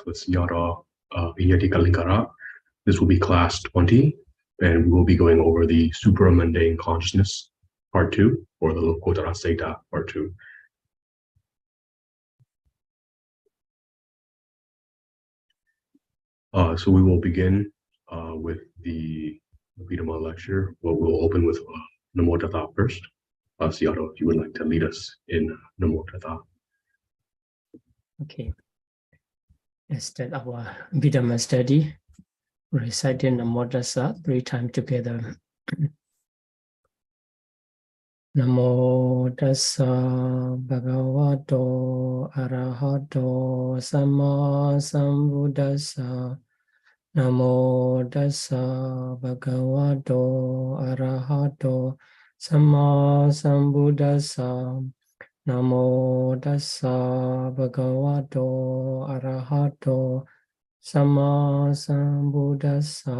with Yara Pariyatti Kalinkara. This will be class 20, and we will be going over the supra-mundane consciousness, part 2, or the Lokuttara-Citta, part 2. So we will begin with the Abhidhamma Lecture. Well, we'll open with Namo Tassa first. Siyato, if you would like to lead us in Namo Tassa. Okay. Let's start our Abhidhamma study. Reciting Namo Tassa 3 times together. Namo Tassa Bhagavato Arahato Samma Sambuddhassa. Namo Tassa Bhagavato Arahato Samma Sambuddhassa. Namo Tassa Bhagavato Arahato Samma Sambuddhassa.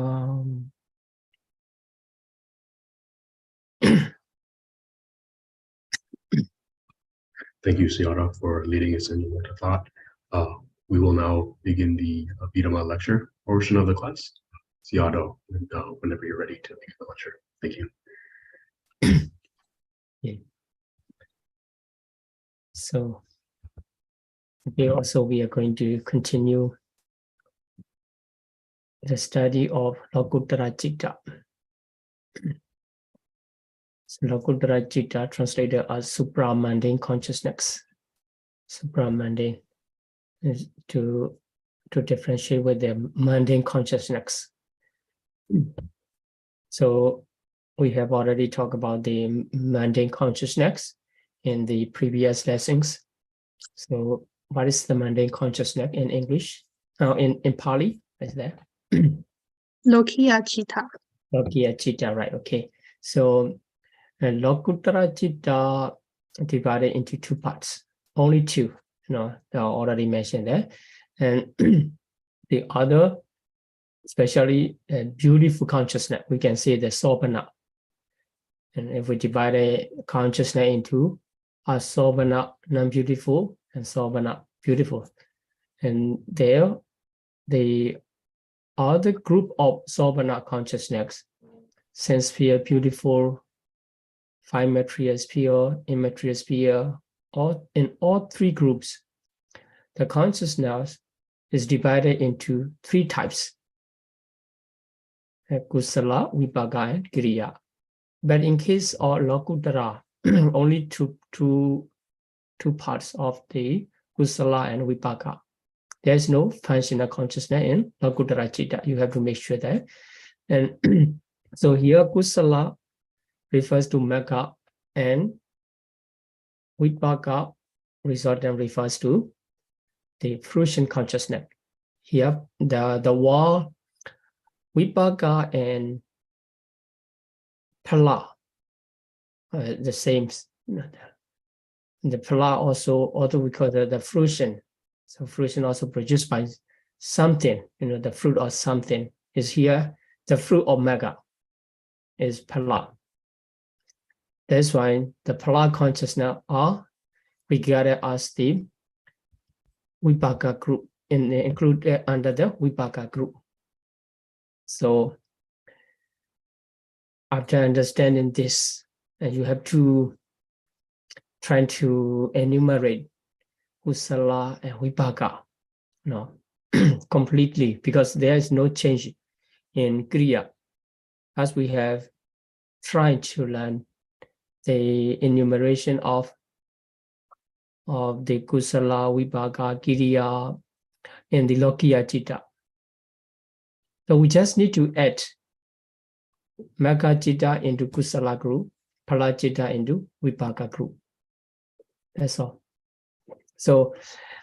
Thank you, Siyato, for leading us in Namo Tassa. We will now begin the Abhidhamma Lecture portion of the class. Siyato, whenever you're ready to begin the lecture. Thank you. Okay. So, today also we are going to continue the study of Lokuttara-Citta. So Lokuttara-Citta translated as supra-mundane consciousness. Supra-mundane is to differentiate with the mundane consciousness. So we have already talked about the mundane consciousness in the previous lessons. So what is the mundane consciousness in English? In Pali, is that? Lokuttara-Citta. Lokuttara-Citta, right, okay. So Lokuttara-Citta divided into 2 parts, only 2, I already mentioned that. And the other, especially beautiful consciousness, we can say the Sobhana. And if we divide a consciousness into Asobhana, non-beautiful, and Sobhana, beautiful. And there, the other group of Sobhana consciousness, sense sphere, beautiful, 5 material sphere, immaterial sphere, in all 3 groups, the consciousness is divided into 3 types: Kusala, Vipaka, and Kriya. But in case of Lokuttara, only two parts of the Kusala and Vipaka. There is no functional consciousness in Lokuttara-Citta. You have to make sure that. And so here, Kusala refers to Metta, and Vipaka refers to the fruition consciousness. Here, the word Vipaka and Phala, the same. The Phala also we call the fruition. So fruition also produced by something, the fruit of something is here. The fruit of Metta is Phala. That's why the Phala consciousness are regarded as the Vipaka group, included under the Vipaka group. So after understanding this, you have to try to enumerate Kusala and Vipaka, completely, because there is no change in Kriya. As we have tried to learn the enumeration of the Kusala, Vipaka, Kriya in the Lokuttara-Citta. So we just need to add Magga-Citta into Kusala group, Phala-Citta into Vipaka group. That's all. So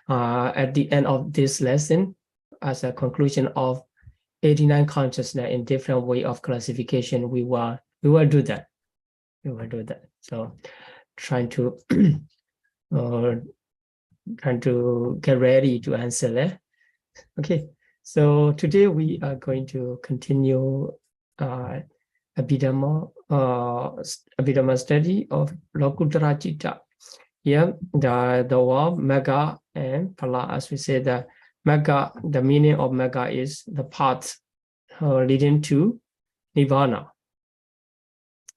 at the end of this lesson, as a conclusion of 89 consciousness in different way of classification, we will do that. We will do that. So trying to get ready to answer that. Okay. So today we are going to continue Abhidhamma study of Lokuttara-Citta. Here, the word Magga and Phala, as we said, Magga, the meaning of Magga is the path leading to Nibbana.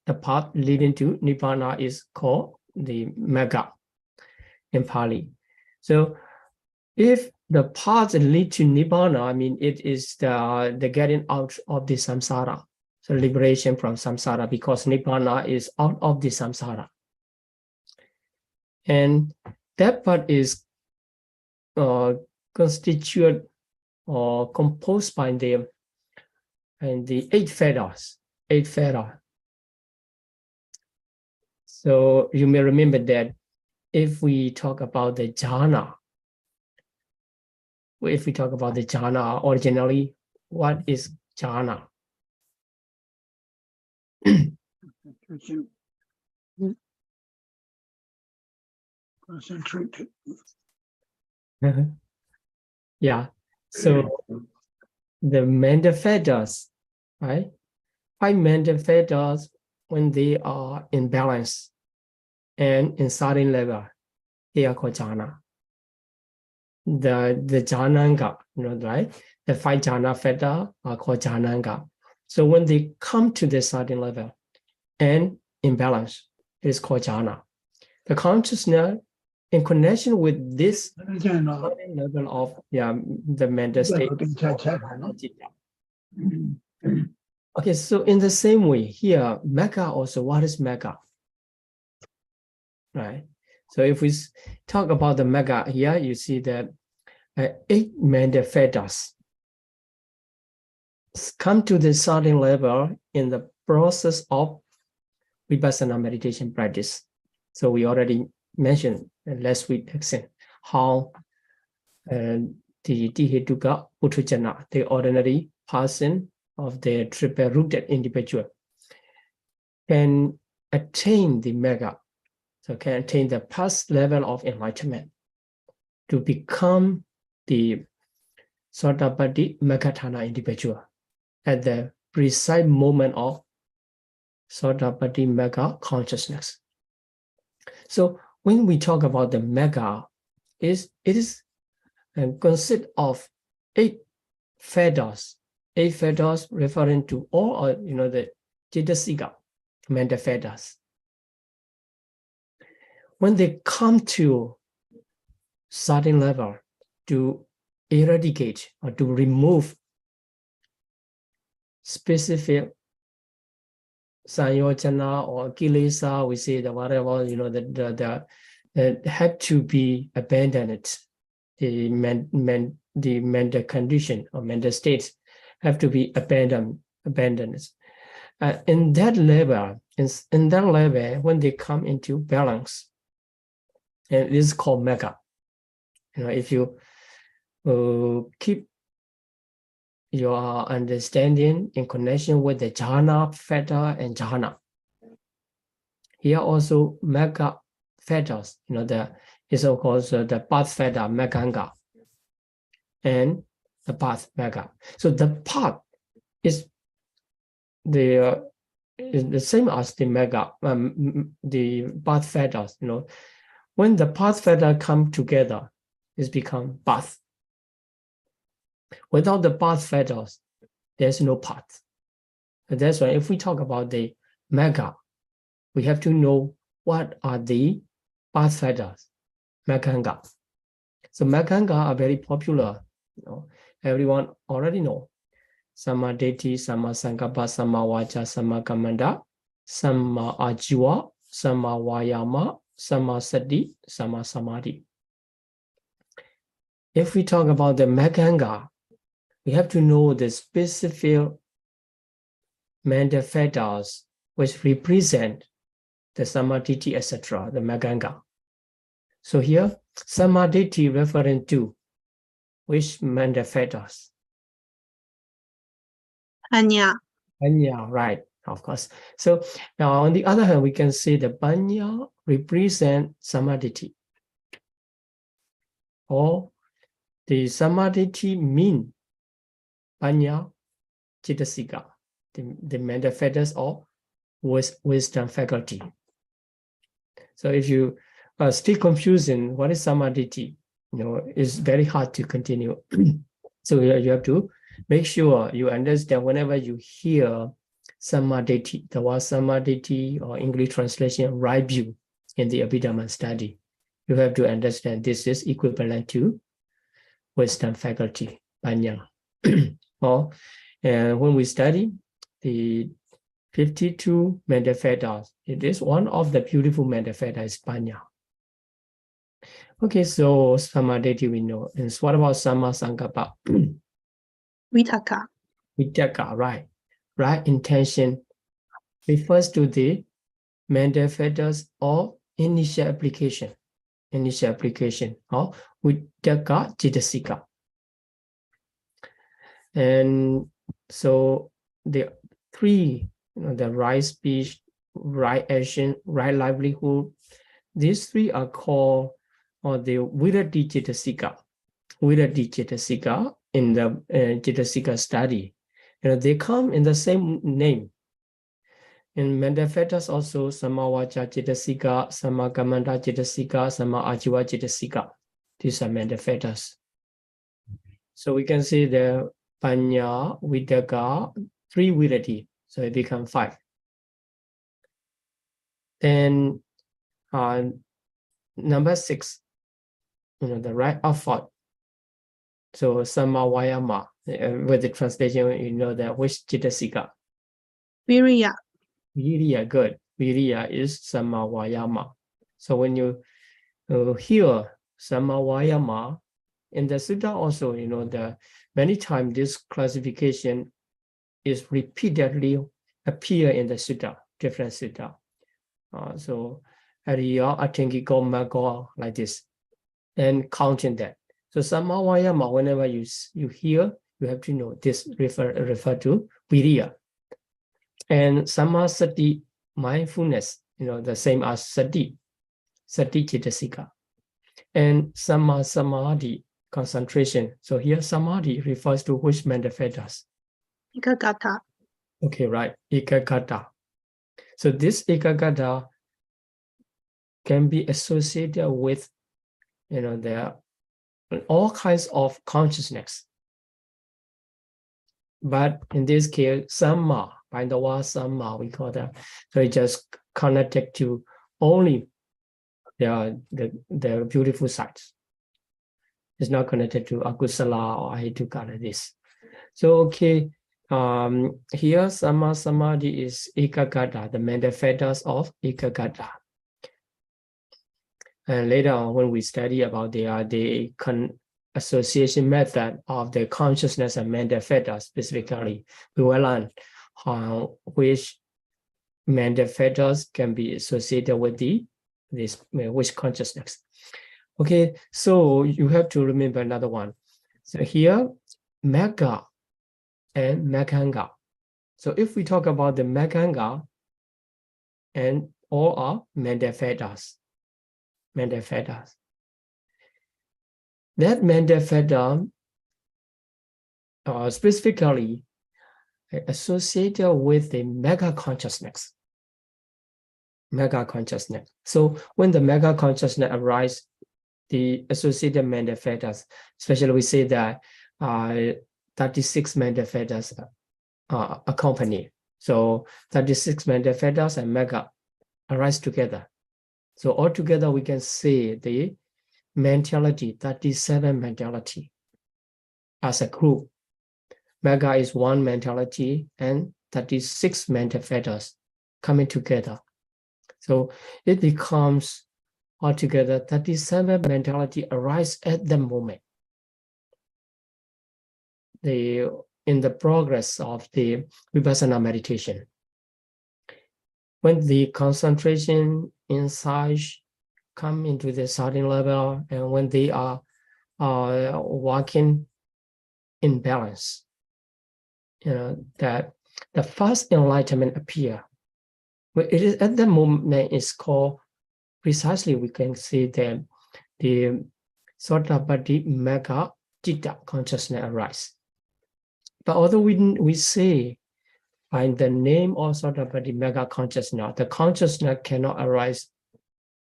The path leading to Nibbana is called the Magga in Pali. So if the path lead to Nibbana, I mean, it is the getting out of the samsara, so liberation from samsara, because Nibbana is out of the samsara. And that part is constituted or composed by the 8 fetters, 8 fetters. So you may remember that if we talk about the jhana, originally, what is jhana? Concentrated. Yeah. So the mental fetters, right? 5 mental fetters, when they are in balance and in certain level, they are called jhana. The jhananga, right? The 5 jhana fetters are called jhananga. So when they come to the certain level and in balance, it is called jhana. The consciousness in connection with this level of the mental state. Okay, so in the same way here, Magga also, what is Magga? Right. So if we talk about the Magga here, you see that 8 mental fetters come to the certain level in the process of Vipassana meditation practice. So we already mentioned last week how the Tihetuka Puthujjana, the ordinary person of the triple-rooted individual, can attain the Magga, so can attain the past level of enlightenment to become the Sotapaddi Maggatthana individual at the precise moment of Sotapaddi Magga consciousness. So when we talk about the Magga, it is consists of 8 fetters. 8 fetters referring to all the Citasika mental fetters. When they come to certain level to eradicate or to remove specific sanyojana or kilesa, we say that whatever that have to be abandoned. The mental condition or mental states have to be abandoned. In that level, when they come into balance, and it is called Magga. If you keep your understanding in connection with the jhana fetter and jhana, here also Magga fetters, is of course the path fetter Magganga and the path Magga. So the path is the same as the Magga, the path fetters. When the path fetter come together, it's become path. Without the path fetters, there's no path. And that's why if we talk about the Magga, we have to know what are the path fetters. Magganga. So Magganga are very popular. Everyone already know. Samma Ditti, Samma Sankappa, Samma Vaca, Samma Kammanta, Samma Ajiva, Samma Vayama, Samma Sati, Samma Samadhi. If we talk about the Magganga, we have to know the specific mental fetters which represent the Samadhi, etc., the Magganga. So here, Samadhi referring to which mental fetters? Panya. Panya, right, of course. So now on the other hand, we can say the Panya represent Samadhi. Or the Samadhi mean Panya Citasika, the mental fetters or wisdom faculty. So if you still confusing what is Samadhi, it's very hard to continue. So you have to make sure you understand whenever you hear samadhi, the word samadhi or English translation, right view in the Abhidhamma study. You have to understand this is equivalent to wisdom faculty, panya. Or when we study the 52 Paṭivedha, it is one of the beautiful Paṭivedha is panya. Okay, so samadhi we know. And what about sama sankappa? Vitaka. Vitaka, right. Right intention refers to the Paṭivedha or initial application. Initial application or vitaka citasika. And so the three, the right speech, right action, right livelihood, these three are called the Virati Citasika. Virati Citasika in the Citasika study. They come in the same name. In Paṭivedha also, Samavaca Citasika, Samakamanta Citasika, Sama-ajiva Citasika. These are Paṭivedha. So we can see the Panya, Vitaka, 3 Virati. So it becomes 5. Then number 6, the right effort. So Samavayama, with the translation, that which Citasika? Viriya. Viriya, good. Viriya is Samavayama. So when you hear Samavayama, in the sutta also, the many times this classification is repeatedly appear in the sutta, different sutta. So Ariya, Atingiko, Mago, like this, and counting that. So Samavayama, whenever you hear, you have to know this refer to Viriya. And Samasati, mindfulness, the same as Sati, Sati Citasika. And Samadhi, concentration. So here Samadhi refers to which Paṭivedha? Ekagata. Okay, right, Ekagata. So this Ekagata can be associated with, there are all kinds of consciousness. But in this case, Samma, by the word Samma, we call that. So it just connected to only the beautiful sides. It's not connected to akusala or ahituka like this. So okay, here Sama Samadhi is Ekagata, the Paṭivedha of Ekagata. And later on, when we study about the association method of the consciousness and Paṭivedha specifically, we will learn which Paṭivedha can be associated with which consciousness. Okay, so you have to remember another one. So here, Magga and Maghanga. So if we talk about the Maghanga and all are Paṭivedha. That Paṭivedha specifically associated with the mega consciousness. Mega consciousness. So when the mega consciousness arises, the associated Paṭivedha, especially we say that 36 Paṭivedha accompany. So 36 Paṭivedha and mega arise together. So altogether we can say the mentality, 37 mentality as a group. Mega is one mentality and 36 Paṭivedha coming together. So it becomes altogether 37 mentality arise at the moment. In the progress of the Vipassana meditation. When the concentration insight come into the certain level and when they are working in balance, that the first enlightenment appear. It is at the moment it's called precisely we can see that the Sotapaddi Mega Citta consciousness arise. But although we say by the name of Sotapaddi Mega consciousness, the consciousness cannot arise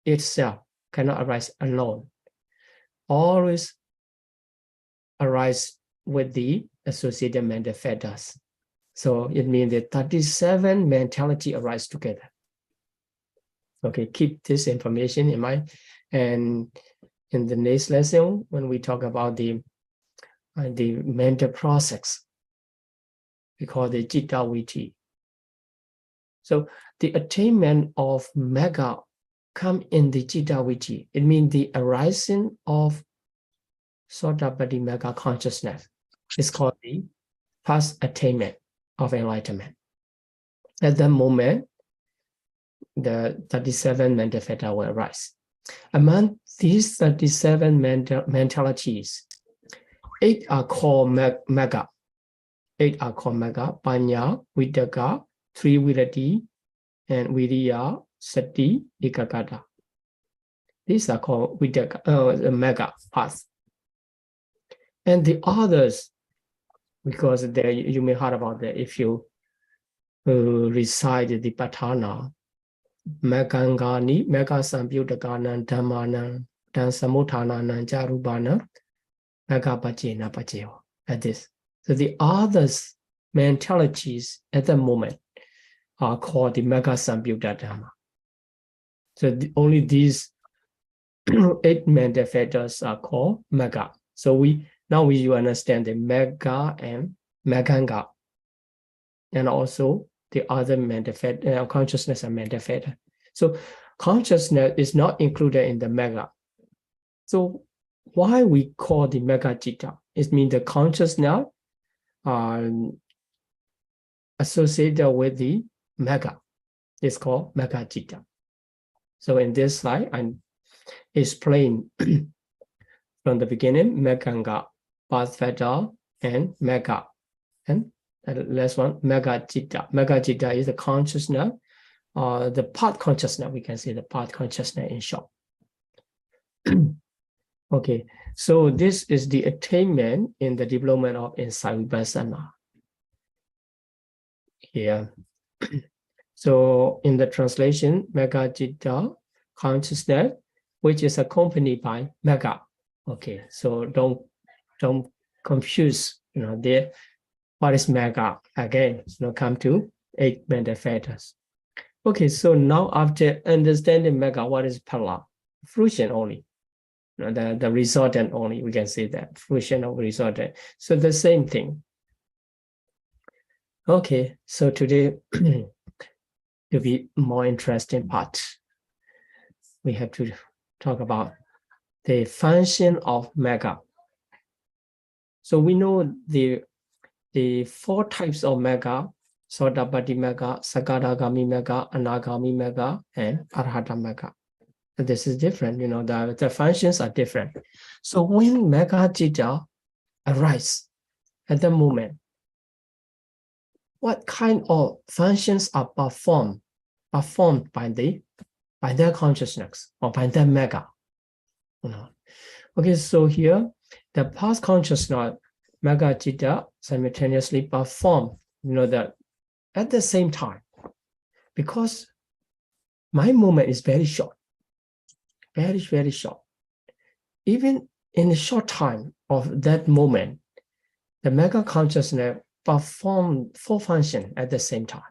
itself, cannot arise alone. always arise with the associated mental factors. So it means that 37 mentality arise together. Okay, keep this information in mind. And in the next lesson, when we talk about the mental process, we call the Citta Viti. So the attainment of Mega come in the Citta Viti. It means the arising of Sotapaddi Mega consciousness. It's called the past attainment of enlightenment. At that moment, the 37 mental factors will arise. Among these 37 mentalities, 8 are called Mega. 8 are called Mega: Panya, Vitaka, Trivirati, and Viriya, Sati, Ekaggata. These are called Vitaka, Mega paths. And the others, because there you may heard about that if you recite the Patana, Megangani, Mega Sambyutakanan, Dhammanan, Dan Samutananan, Jarubana, Mega Pachena Pacheo, at this. So the others mentalities at the moment are called the Mega Sambyutta Dhamma. So only these 8 mental factors are called Mega. So now you understand the Mega and Meganga, and also the other mental factor, consciousness and mental factor. So consciousness is not included in the Mega. So why we call the Mega Citta? It means the consciousness associated with the Mega. It's called Mega Citta. So in this slide, I explain from the beginning, Meganga, Paṭivedha, and Mega. And the last one, Mega Citta. Mega Citta is the consciousness, the part consciousness, we can say the part consciousness in short. Okay, so this is the attainment in the development of insight vipassana. Here. So in the translation, Mega Citta, consciousness, which is accompanied by Mega. Okay, so don't confuse, there. What is Mega? Again, come to 8 mental factors. Okay, so now after understanding Mega, what is Phala? Fruition only. The resultant only, we can say that. Fruition of resultant. So the same thing. Okay, so today will be more interesting part. We have to talk about the function of Mega. So we know the 4 types of Mega: Sotapaddi Mega, Sakadagami Mega, Anagami Mega, and Arhata Mega. And this is different, the functions are different. So when Mega Citta arise at the moment, what kind of functions are performed by their consciousness or by their Mega? Okay, so here the past consciousness, Mega Citta, simultaneously perform, that at the same time, because my moment is very short, very, very short. Even in a short time of that moment, the Mega consciousness perform 4 functions at the same time.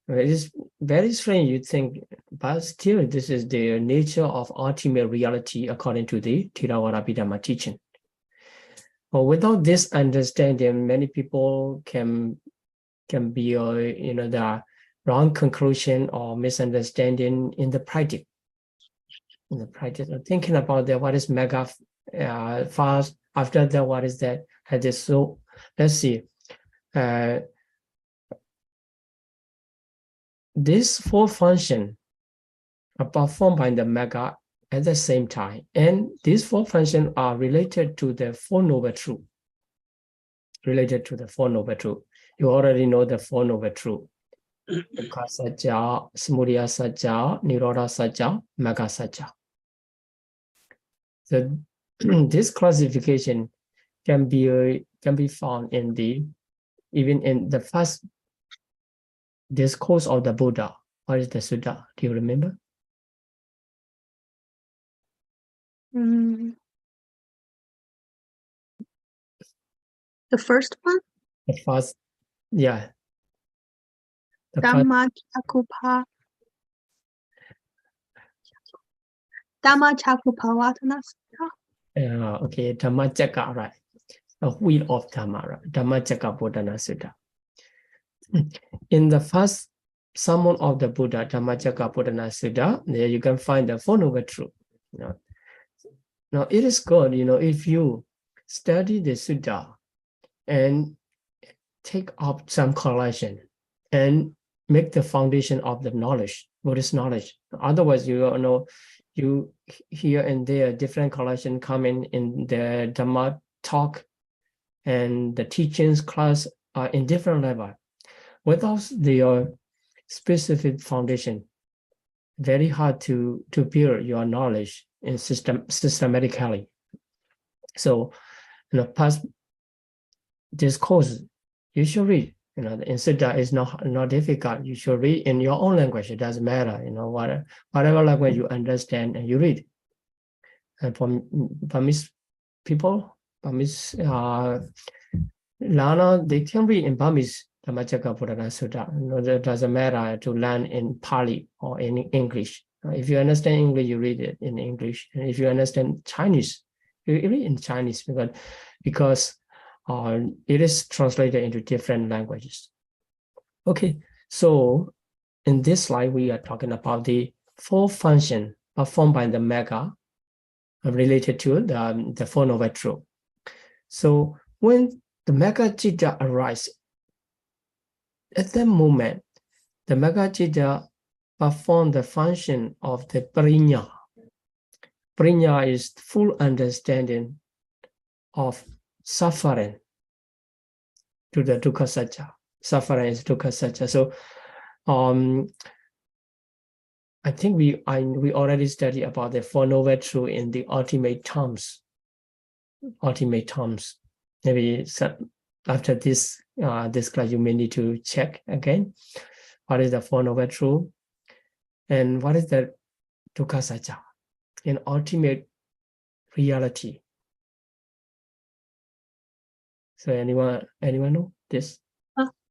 It is very strange, you think, but still this is the nature of ultimate reality according to the Theravada Abhidhamma teaching. Well, without this understanding, many people can be, the wrong conclusion or misunderstanding in the practice. In the practice, thinking about that, what is Mega fast? After that, what is that? So let's see. These 4 functions are performed by the Mega at the same time, and these 4 functions are related to the 4 noble truths. Related to the 4 noble truths. You already know the 4 noble truths: Dukkha Satya, Samudaya Satya, Nirodha Satya, Mega Satya. So this classification can be found even in the first discourse of the Buddha. What is the Sutta? Do you remember? The first one, The first, yeah. The first, Dhammacakkuppavattana Sutta. okay, Dhammacakka, right. The wheel of Dhamma, right? Dhammacakkappavattana Sutta. In the first sermon of the Buddha, Dhammacakkappavattana Sutta, there you can find the Four Noble Truths. Now it is good, if you study the Sutta and take up some correlation and make the foundation of the knowledge, Buddhist knowledge. Otherwise, you here and there different correlation coming in the Dhamma talk and the teachings class are in different level. Without the specific foundation, very hard to build your knowledge in systematically. So, past this course, you should read. The Sutta is not difficult. You should read in your own language. It doesn't matter. Whatever language you understand and you read. And for Burmese people, Burmese learner, they can read in Burmese Dhammacakkappavattana Sutta. It doesn't matter to learn in Pali or in English. If you understand English, you read it in English. And if you understand Chinese, you read in Chinese because it is translated into different languages. Okay, so in this slide, we are talking about the four functions performed by the Magga related to the Four Noble Truths. So when the Magga Citta arises, at that moment, the Magga Citta perform the function of the Parinya. Parinya is full understanding of suffering to the Dukkha Satcha. Suffering is Dukkha Satcha. So I think we already studied about the Four Noble Truths in the ultimate terms. Maybe after this class, you may need to check again. What is the Four Noble Truths? And what is the Dukkha Satcha in ultimate reality? So anyone know this?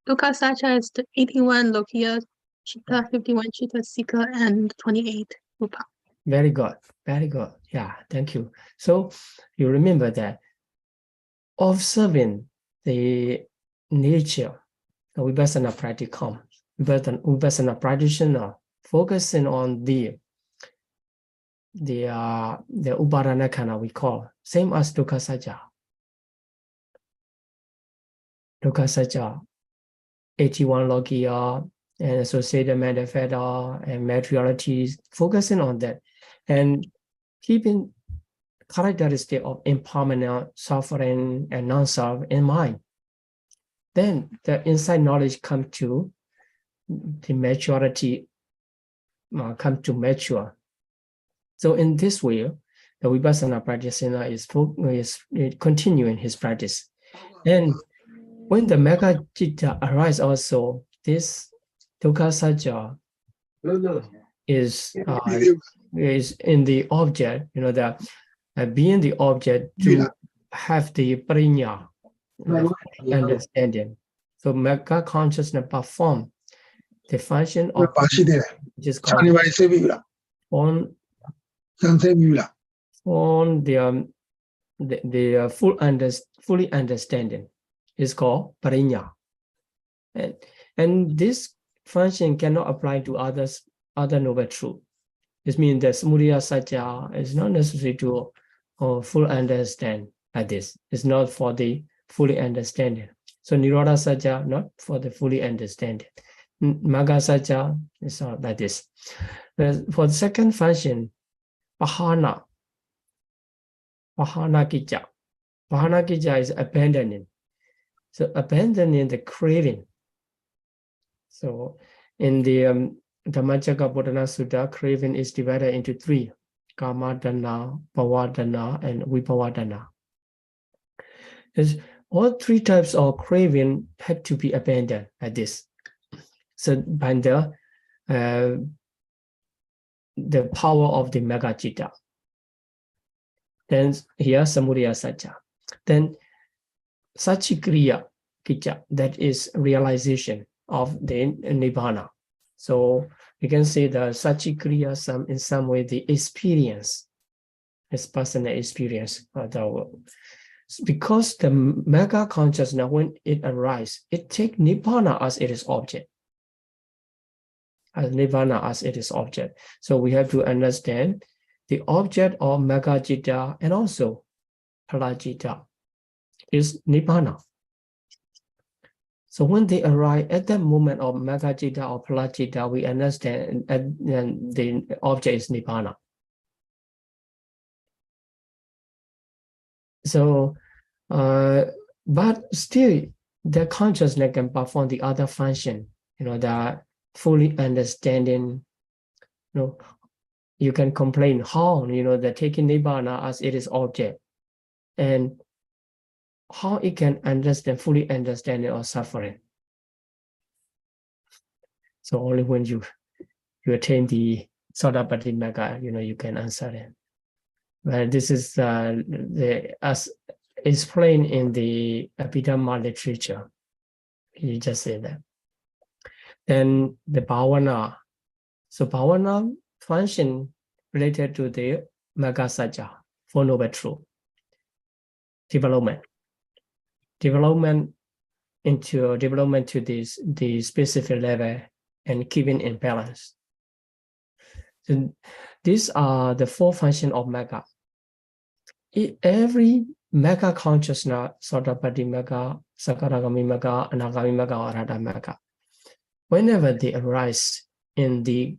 Dukkha Satcha is the 81 Lokuttara-Citta, 51 Citta Sikha, and 28 Rupa. Very good. Yeah, thank you. So you remember that observing the nature, the Vipassana practice comes. Vipassana practitioner focusing on the Upadana Khana we call, same as Dukkha Satcha. Dukkha Satcha, 81 Lokiya and associated manifesta and materialities, focusing on that and keeping characteristic of impermanent suffering and non-self in mind. Then the inside knowledge come to the maturity, come to mature. So in this way, the Vipassana practitioner is continuing his practice. And when the Magga Citta arises also, this Dukkha Satcha is in the object, being the object to have the Parinya understanding. So Magga consciousness perform the function of which is called on the fully understanding is called Parinya. And this function cannot apply to other noble truths. This means that Samudaya Satcha is not necessary to full understand like this. It's not for the fully understanding. So Nirodha Satcha, not for the fully understanding. Magga Satcha is not like this. For the second function, Pahana Kicca. Pahana Kicca is abandoning. So abandoning the craving. So in the Dhammacakkappavattana Sutta, craving is divided into three: Kamadana, Bhavadana, and Vibhavadana. All three types of craving have to be abandoned like this. So by the power of the Magga Citta. Then here Samudaya Satcha. Then Sachikriya Kicca, that is realization of the Nibbana. So you can say the Sachikriya in some way the experience, his personal experience. Because the mega consciousness, when it arises, it takes Nibbana as its object. As Nibbana as its object. So we have to understand the object of mega citta and also Paṭivedha is Nibbana. So when they arrive at that moment of mega citta or Paṭivedha, we understand and the object is Nibbana. So, but still, the consciousness can perform the other function. The fully understanding. You can complain how the taking Nibbana as it is object, and how it can understand fully understanding or suffering. So only when you attain the Sotapaddi Mega, you can answer it. But this is as explained in the Abhidhamma literature. You just say that. Then the bhavana. So bhavana function related to the Mega Satcha, Four Noble Truth. Development to the specific level and keeping in balance. So these are the four functions of Mega. Every Mega consciousness, Sotapaddi Mega, Sakaragami Mega, Anagami Mega, or Arhata Mega, whenever they arise in the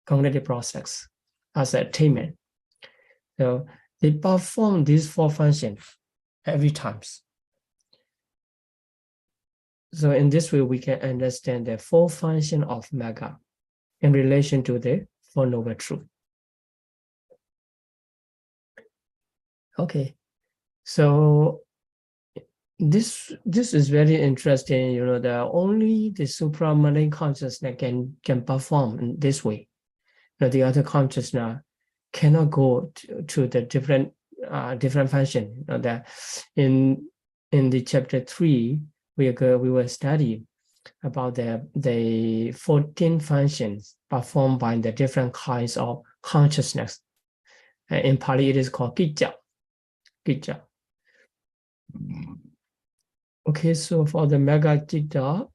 cognitive process as attainment, so they perform these four functions every time. So in this way, we can understand the four functions of Mega in relation to the Four Noble Truth. Okay, so this is very interesting. Only the supra-mundane consciousness can perform in this way. The other consciousness cannot go to the different function. That in the chapter 3, we will study about the 14 functions performed by the different kinds of consciousness. In Pali, it is called Kicca. Okay, so for the Mega Citta,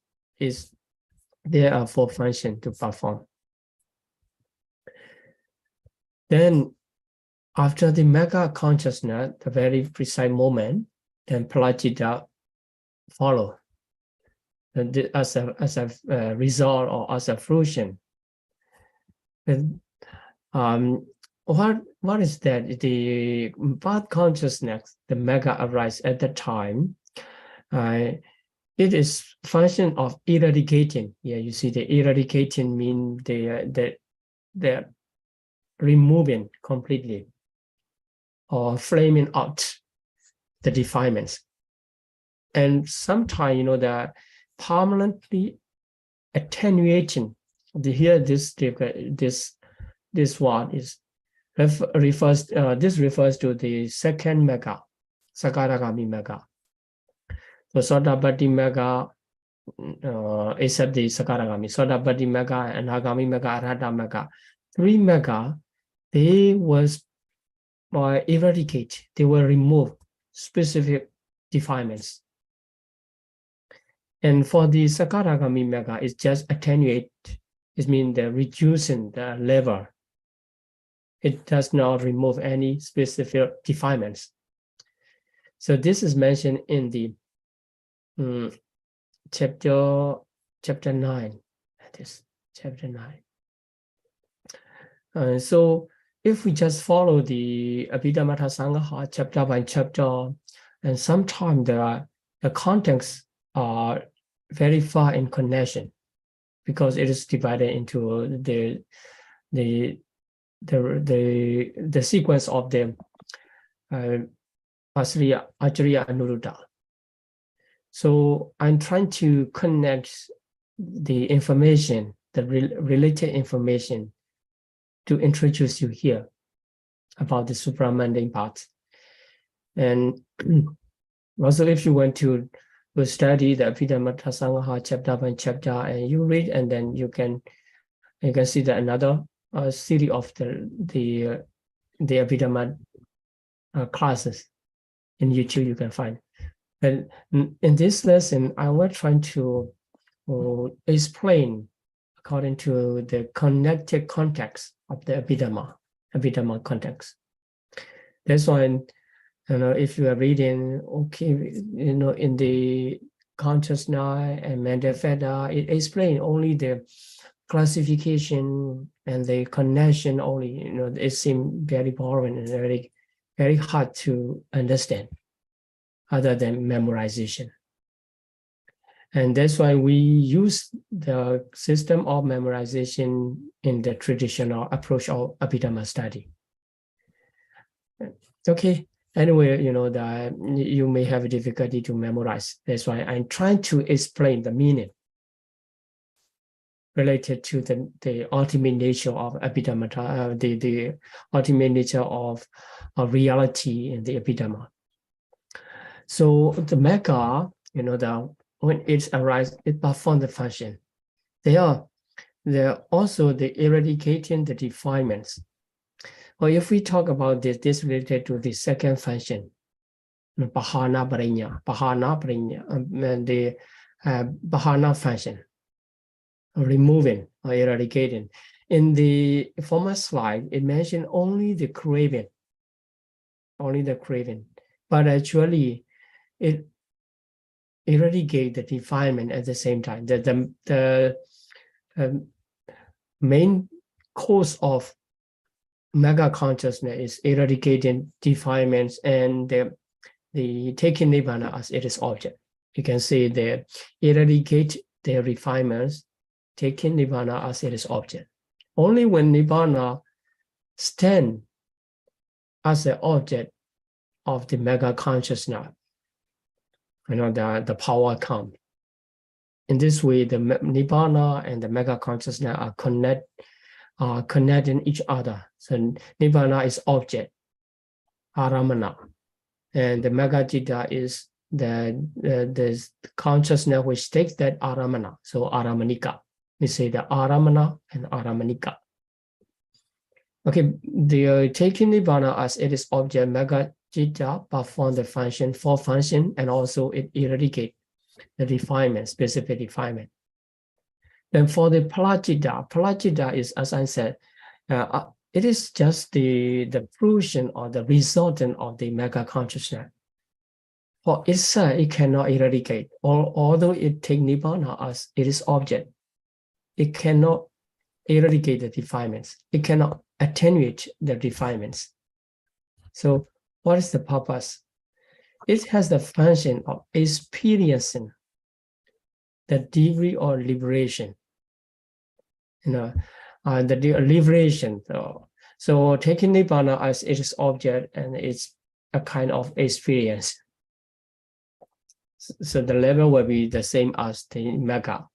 there are four functions to perform. Then, after the Mega consciousness, the very precise moment, then Paṭivedha follow as a result or as a fruition. And what is that? The path consciousness, the Mega arise at the time. It is function of eradicating. Yeah, you see, the eradicating mean the removing completely or flaming out the defilements. And sometimes, the permanently attenuating. Here, this word is refers. This refers to the second Mega, Sakaragami Mega. So Sotapaddi Mega, except the Sakaragami, Sotapaddi Mega, Anagami Mega, Arhata Mega, 3 Mega, they was eradicate. They will remove specific defilements. And for the Sakaragami Mega, it's just attenuate. It means the reducing the level. It does not remove any specific defilements. So this is mentioned in the chapter 9. That is chapter 9. So if we just follow the Abhidhamma Sangha chapter by chapter, and sometimes the contexts are very far in connection because it is divided into the sequence of the Asriya, Acharya, Anuruddha. So I'm trying to connect the information, the related information, to introduce you here about the supra-mundane part. And also, if you want to study the Abhidhamma Lecture chapter by chapter, and you read, and then you can see that another series of the Abhidhamma classes in YouTube you can find. And in this lesson, I will try to explain according to the connected context of the Abhidhamma context. That's why, if you are reading, in the consciousness and mental feather, it explains only the classification and the connection only. It seems very boring and very, very hard to understand, other than memorization. And that's why we use the system of memorization in the traditional approach of Abhidhamma study. Okay, anyway, that you may have difficulty to memorize. That's why I'm trying to explain the meaning related to the ultimate nature of Abhidhamma, the ultimate nature of reality in the Abhidhamma. So the Metta, when it arises, it performs the function. They are also the eradicating the defilements. Well, if we talk about this related to the second function, Bahana Parinya, and the Bahana function, removing or eradicating. In the former slide, it mentioned only the craving, but actually it eradicate the defilement at the same time. The main cause of mega consciousness is eradicating defilements and the taking nibbana as it is object. You can say they eradicate the refinements, taking nibbana as it is object. Only when nibbana stand as the object of the mega consciousness, the power comes. In this way, the nibbana and the mega consciousness are connecting each other. So nibbana is object, aramana, and the mega citta is the consciousness which takes that aramana. So aramanika, we say the aramana and aramanika. Okay, the taking nibbana as it is object, mega citta perform the function, for function, and also it eradicate the defilement, specific defilement. Then for the Paṭivedha is, as I said, it is just the fruition or the resultant of the mega consciousness. For itself, it cannot eradicate, although it takes nibbana as it is object. It cannot eradicate the defilements. It cannot attenuate the defilements. So what is the purpose? It has the function of experiencing the degree of liberation. The liberation. So taking nibbana as its object, and it's a kind of experience. So the level will be the same as the mega.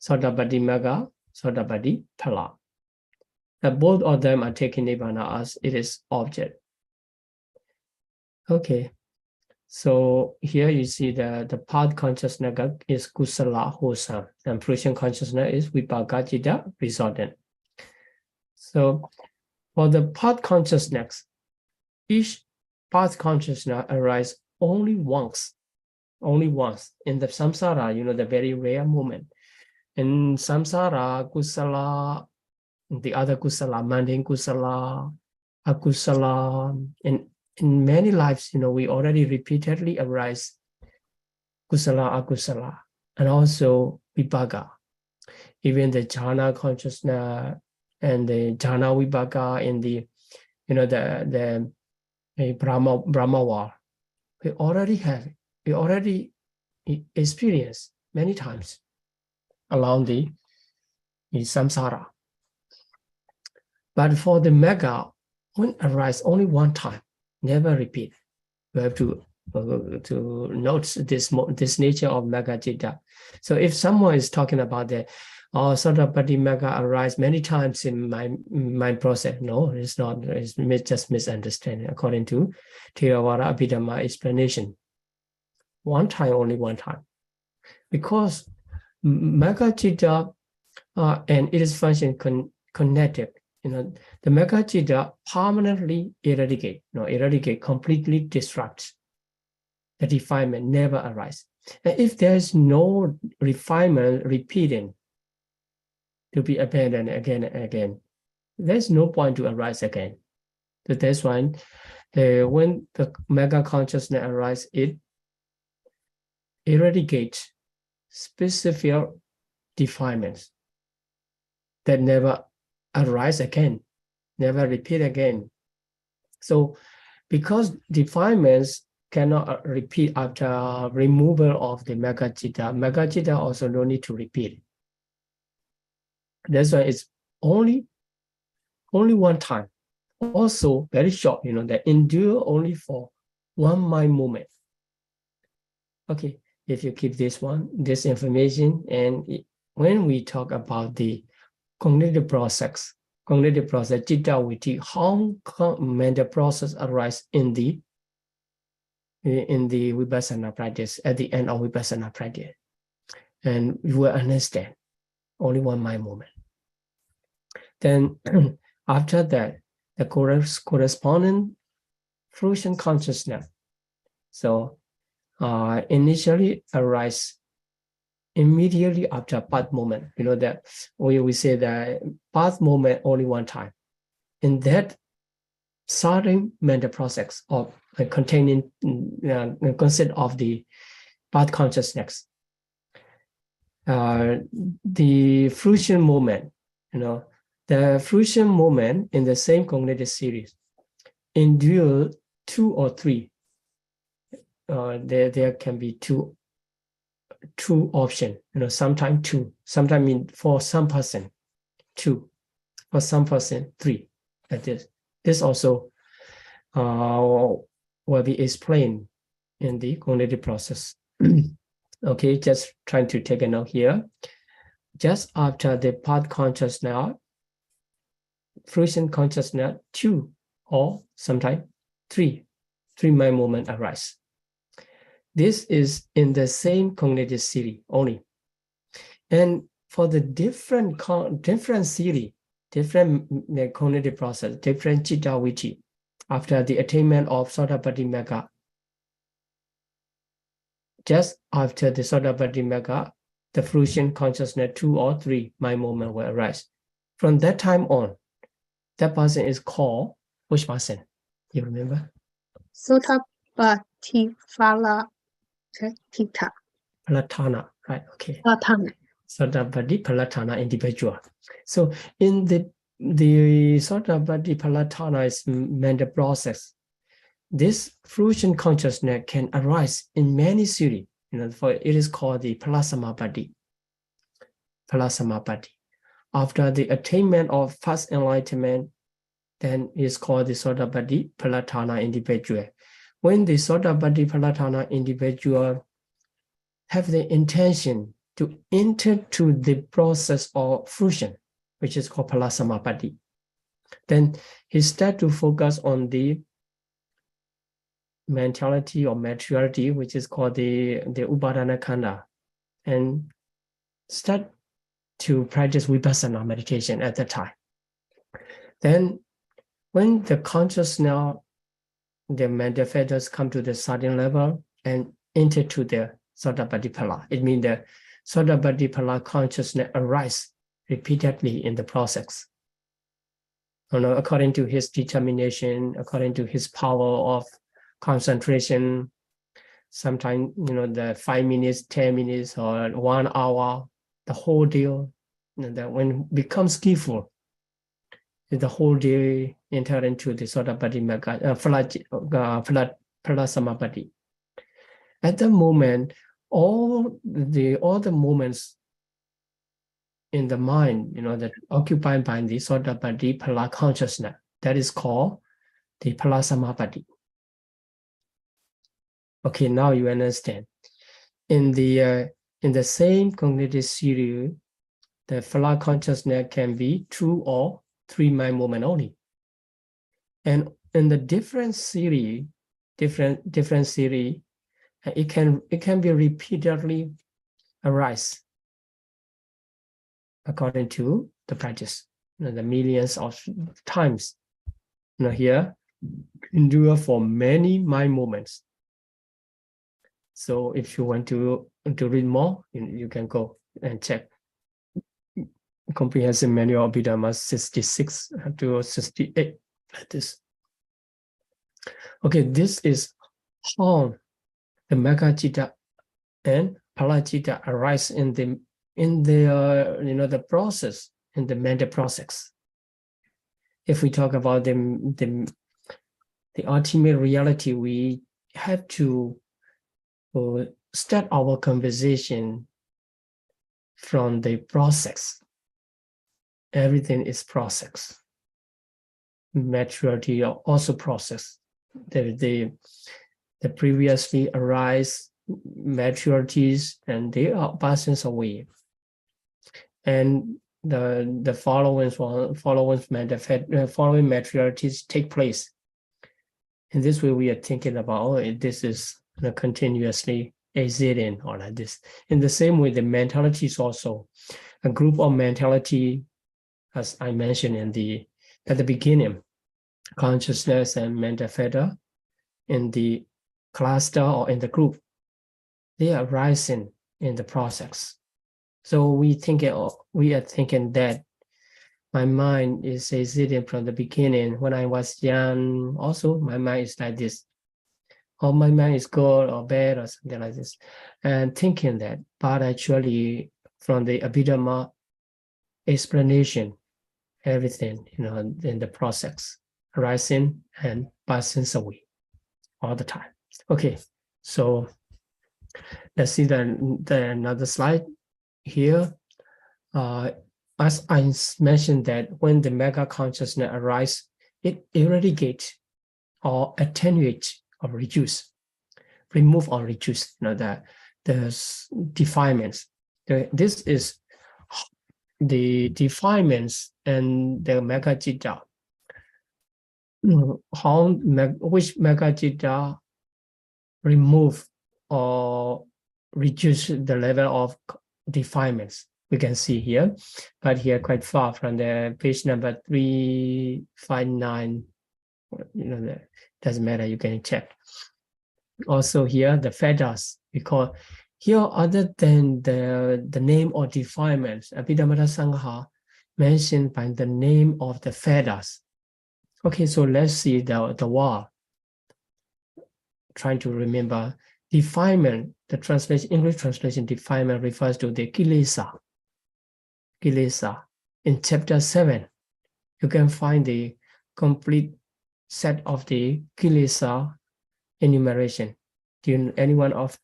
Sotapaddi mega, Sotapaddi phala. Both of them are taking nibbana as it is object. Okay. So here you see the path consciousness is kusala, wholesome, and fruition consciousness is vipaka citta, resultant. So for the path consciousness, each path consciousness arises only once in the samsara, the very rare moment. In samsara, kusala, the other kusala, mundane kusala, akusala, in many lives, we already repeatedly arise kusala, akusala, and also vipaka. Even the jhana consciousness and the jhana vipaka in the, the Brahma world, we already experience many times along the samsara. But for the mega, when arise only one time, never repeat. You have to to note this nature of Magga Citta. So if someone is talking about the Sotapaddi Magga arise many times in my process, no, it's not. It's just misunderstanding according to Theravada Abhidhamma explanation. One time, only one time, because Magga Citta and its function connected. The Magga Citta permanently eradicate, completely disrupt. The defilement never arise. And if there is no refinement repeating to be abandoned again and again, there's no point to arise again. So that's why when the Magga consciousness arises, it eradicates specific defilements that never arise again, never repeat again. So because defilements cannot repeat after removal of the Magga Citta also no need to repeat. That's why it's only one time. Also very short, that endure only for one mind moment. Okay, if you keep this information, and when we talk about the cognitive process, Citta Viti, how mental process arise in the Vipassana practice, at the end of Vipassana practice. And you will understand only one mind moment. Then after that, the corresponding fruition consciousness. So initially arise immediately after path moment. That we say that path moment only one time. In that starting mental process of containing concept of the path consciousness, the fruition moment, the fruition moment in the same cognitive series endure 2 or 3. There can be two options, sometimes 2, sometimes for some person 2, for some person 3, like this. This also will be explained in the cognitive process. Okay, just trying to take a note here. Just after the path consciousness, fruition consciousness 2 or sometimes 3 mind moment arise. This is in the same cognitive series only. And for the different series, different cognitive process, different Citta Viti, after the attainment of Sotapaddi Magga, just after the Sotapaddi Magga, the fruition consciousness 2 or 3 mind moment will arise. From that time on, that person is called which person? You remember? Sotapaddi Palatana, right? Okay. Palatana. Sotapaddi Palatana individual. So in the Sotapaddi Palatana is mental process. This fruition consciousness can arise in many series. For it is called the Palasamapatti. After the attainment of first enlightenment, then it's called the Sotapaddi Palatana individual. When the Sotapaddi Palatana individual have the intention to enter to the process of fruition, which is called Palasamapatti, then he start to focus on the mentality or maturity, which is called the Upadana Khanda, and start to practice Vipassana meditation at that time. Then when the consciousness, the mental factors come to the certain level and enter to the Sotapaddi Pala, it means the Sotapaddi Pala consciousness arise repeatedly in the process. According to his determination, according to his power of concentration, sometimes, the 5 minutes, 10 minutes, or 1 hour, the whole day, that when it becomes skillful, the whole day enter into the Sotapaddi Magga, Palasamapatti. At the moment, all the moments in the mind, that occupied by the Sotapaddi Pala consciousness, that is called the Palasamapatti. Okay, now you understand. In the same cognitive series, the flat consciousness can be 2 or 3 mind movement only. And in the different series, it can be repeatedly arise according to the practice. The millions of times. Here, endure for many mind movements. So if you want to read more, you can go and check Comprehensive Manual of Abhidhamma 66 to 68, like this. Okay, this is how the Magga-citta and Phala-citta arise in the process, in the mental process. If we talk about the ultimate reality, we have to start our conversation from the process. Everything is process. Maturity are also process. The previously arise maturities, and they are passing away. And the following maturities take place. In this way, we are thinking about, this is continuously existing, or like this. In the same way, the mentality is also a group of mentality, as I mentioned at the beginning, consciousness and Paṭivedha in the cluster or in the group, they are rising in the process. So we are thinking that my mind is existing from the beginning. When I was young, also my mind is like this. Or my mind is good or bad or something like this. And thinking that, but actually from the Abhidhamma explanation, everything, in the process, rising and passing away all the time. Okay, so let's see another slide here. As I mentioned, that when the mega consciousness arises, it eradicates or attenuates or reduce, remove or reduce, the defilements. This is the defilements and the Magga-citta. Which Magga-citta remove or reduce the level of defilements. We can see here, but here quite far from the page number 359. Doesn't matter, you can check. Also here, the feathers, because here, other than the name or defilements, Abhidhamma Sangha mentioned by the name of the feathers. Okay, so let's see the word. Trying to remember, defilement, the translation, English translation, defilement refers to the kilesa. Kilesa. In chapter 7, you can find the complete set of the kilesa enumeration. Anyone of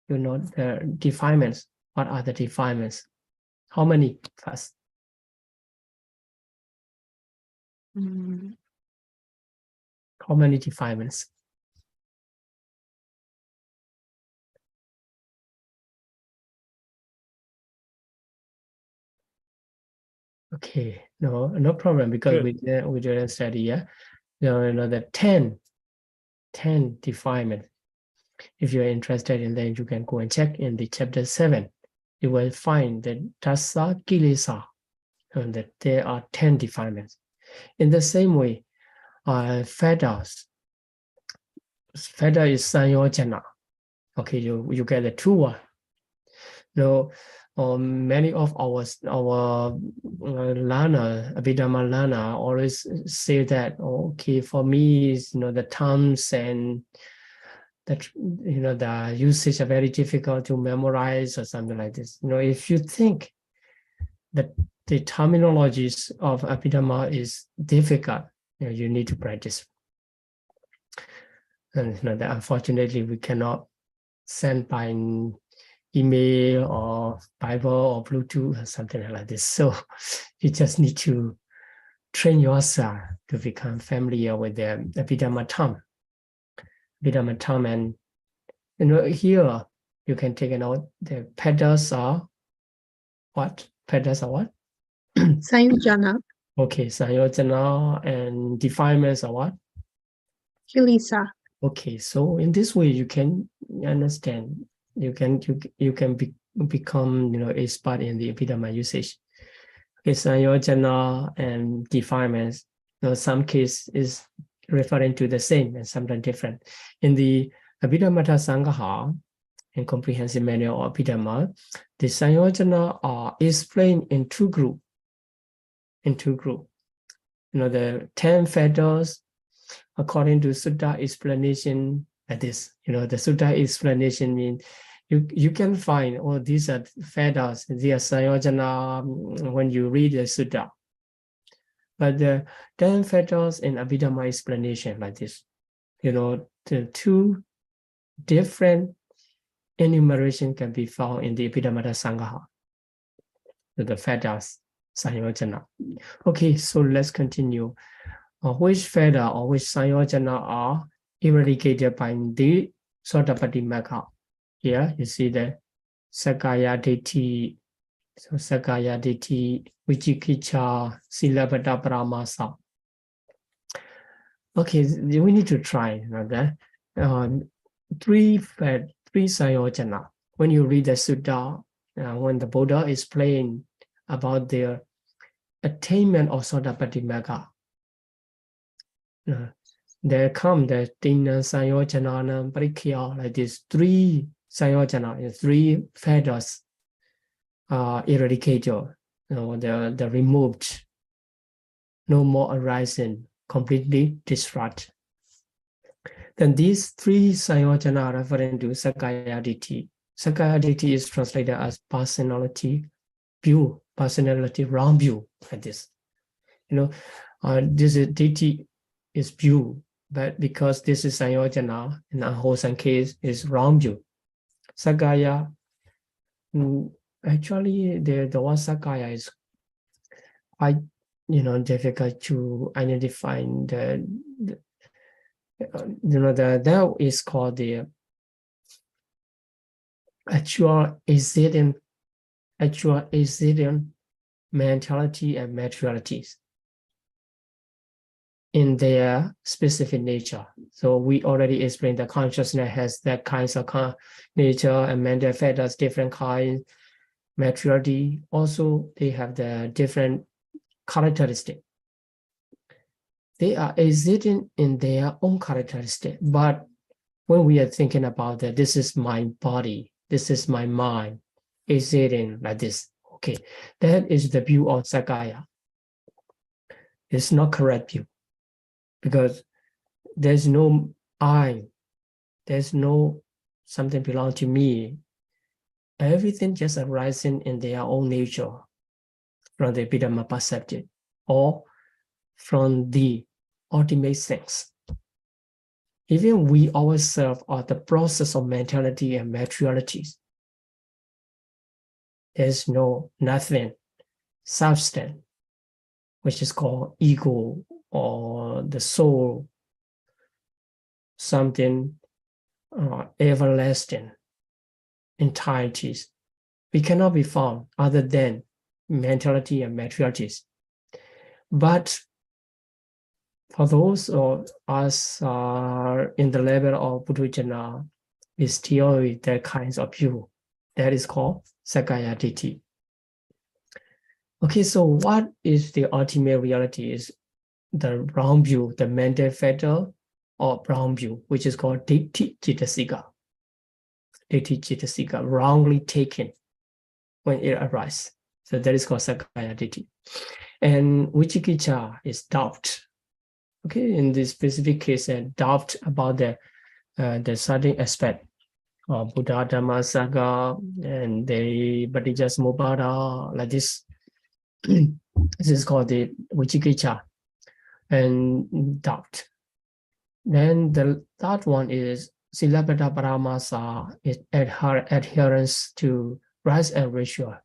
you know the defilements? What are the defilements? How many first? How many defilements? Okay, no problem, because we didn't study yet. The 10 defilements. If you're interested in that, you can go and check in the chapter 7. You will find the Tassa Kilesa, and that there are 10 defilements. In the same way, feathers. Feather is Sanyojana. Okay, you get the 2 one. Many of our Lana, Abhidhamma Lana, always say that, okay, for me, is the terms and that the usage are very difficult to memorize or something like this. If you think that the terminologies of Abhidhamma is difficult, you need to practice. And that unfortunately we cannot send by email or Bible or Bluetooth or something like this. So you just need to train yourself to become familiar with the Abhidhamma term. Abhidhamma term, and Here you can take a note. The petals are what? Petals are what? Sayojana, Okay, Sayojana, and defilements are what? Kilesa. Okay, so in this way you can understand. You can become expert in the Abhidhamma usage. Okay, Sayojana and defilements. Some case is referring to the same and sometimes different. In the Abhidhamma Sangha and Comprehensive Manual of Abhidhamma, the Sayojana are explained in two groups. The 10 feathers, according to Sutta explanation, like this. The Sutta explanation means you can find, these are feathers, they are Sayojana when you read the Sutta. But the 10 feathers in Abhidhamma explanation like this. The two different enumeration can be found in the Abhidhamma Sangha. The feathers, Sayojana. Okay, so let's continue. Which feather or which Sayojana are eradicated by the Paṭipatti Magga? Here you see the Sakaya Ditti, so Sakaya Ditti, Vicikiccha, Silabbata Paramasa. Okay, we need to try that. Three Sayojana. When you read the Sutta, when the Buddha is playing about their attainment of Sotapattī Magga, there come the Tina Sayojana Parikya, like this 3 Sayojana, 3 feathers eradicated, they're removed, no more arising, completely destroyed. Then these 3 Sayojana are referring to Sakaya Ditti. Sakaya Ditti is translated as personality view, personality wrong view, like this. This is Ditti is view, but because this is Sayojana, in a wholesome case, is wrong view. Sakaya, actually, the word Sakaya is quite, difficult to identify. That is called the actual existent mentality and materialities in their specific nature. So we already explained that consciousness has that kinds of nature, and mental factors, different kinds, materiality. Also, they have the different characteristics. They are existing in their own characteristic. But when we are thinking about that, this is my body, this is my mind, existing like this. Okay, that is the view of Sakaya. It's not correct view, because there's no I, there's no something belong to me. Everything just arising in their own nature from the Abhidhamma perspective or from the ultimate sense. Even we ourselves are the process of mentality and materialities. There's nothing substance, which is called ego or the soul, something everlasting, entities. We cannot be found other than mentality and materialities. But for those of us in the level of Buddhajana, we still with that kinds of view. That is called Sakaya Ditti. Okay, so what is the ultimate reality? Is the wrong view, the mental factor or wrong view, which is called Ditti Cittasika. Ditti Cittasika, wrongly taken when it arises. So that is called Sakaya Ditti. And Vicikiccha is doubt. Okay, in this specific case, doubt about the certain aspect of Buddha, Dhamma, Sangha, and the Paṭijasamuppada, like this. This is called the Vicikiccha and doubt. Then the third one is Silabbata Paramasa, adherence to rise and ratio.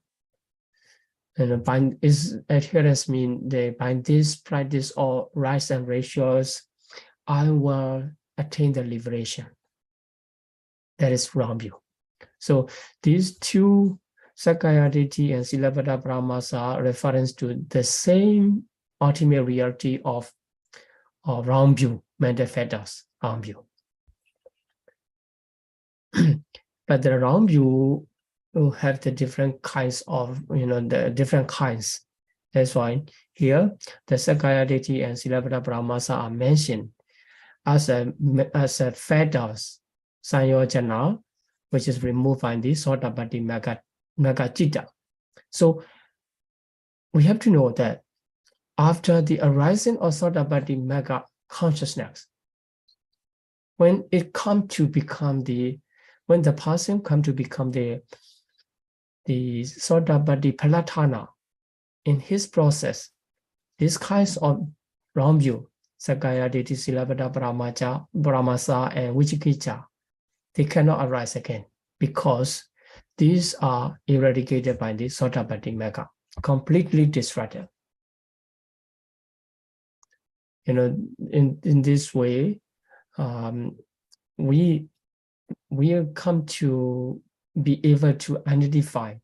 And by its adherence mean by this practice or rise and ratios, I will attain the liberation. That is wrong view. So these two Sakayaditi and Silabbata Brahmas are reference to the same ultimate reality of wrong view, mental fetters, wrong view. But the wrong view will have the different kinds of, the different kinds. That's why here the Sakayaditi and Silabbata Brahmas are mentioned as a fetters, Sanyojana, which is removed by the Sotappatti Citta. So we have to know that after the arising of Sotappatti Mega consciousness, when it comes to become when the person comes to become the Sotappatti Palatana, in his process, these kinds of wrong view, Sakayaditi, Silabbata Brahmasa, and Vichikicha, they cannot arise again because these are eradicated by the Sotappatti Mega, completely disrupted. In this way, we come to be able to identify